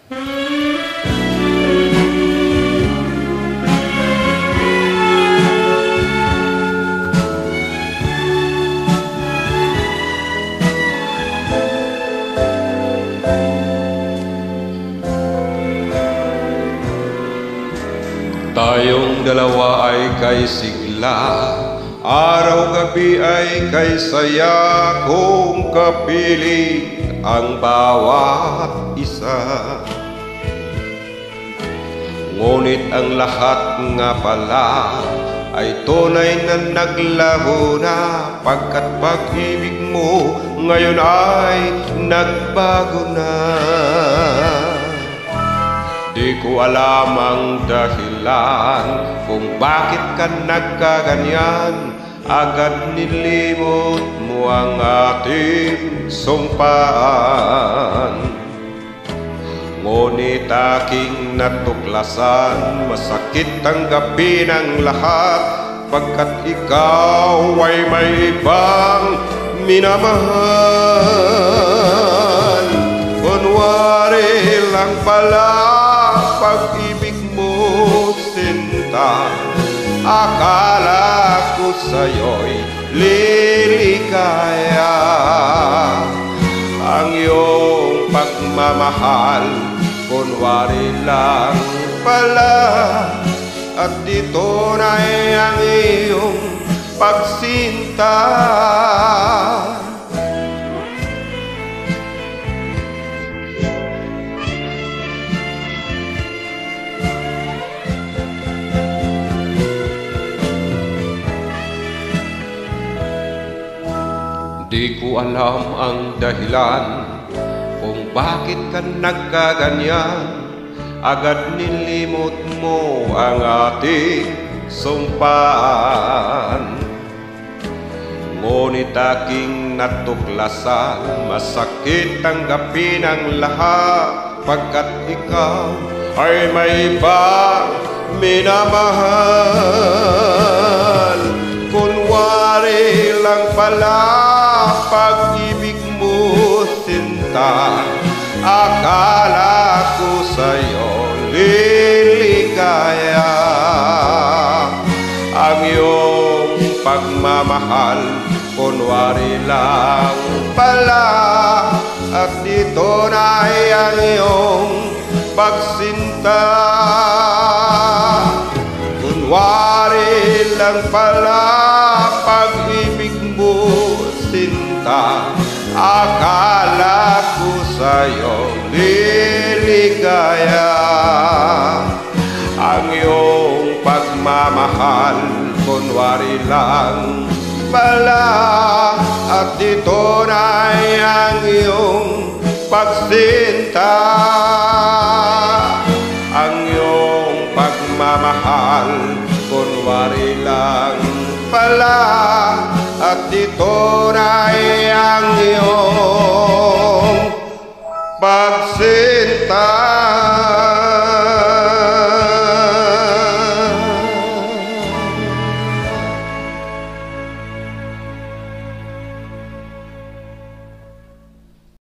Tayong dalawa ay kay sigla, araw-gabi ay kay saya, kung kapiling ang bawat isa. Ngunit ang lahat nga pala ay tunay na naglaho na, pagkat pag-ibig mo ngayon ay nagbago na. Di ko alam ang dahilan kung bakit ka nagkaganyan, agad nilimot mo ang ating sumpaan. Ngunit aking natuklasan, masakit tanggapin ang lahat, pagkat ikaw ay may ibang minamahal. Kunwari lang pala pag-ibig mo, sinta, akala ko sa'yo'y liligaya. Ang iyong pagmamahal, kunwari lang pala, at dito na ang iyong pagsinta. Di ko alam ang dahilan kung bakit ka nagkaganyan, agad nilimot mo ang ating sumpaan. Ngunit aking natuklasan, masakit tanggapin ang lahat, pagkat ikaw ay may ibang minamahal. Kunwari lang pala pag-ibig mo, sinta, akala ko sa'yo liligaya. Ang iyong pagmamahal, kunwari lang pala, at dito na ang iyong pagsinta. Kunwari lang pala pag-ibig mo, sinta, akala ko sa'yo liligaya. Ang iyong pagmamahal, kunwari lang pala, at dito na ang iyong pagsinta. Ang iyong pagmamahal, kunwari lang pala, at dito na ang iyong pagsinta.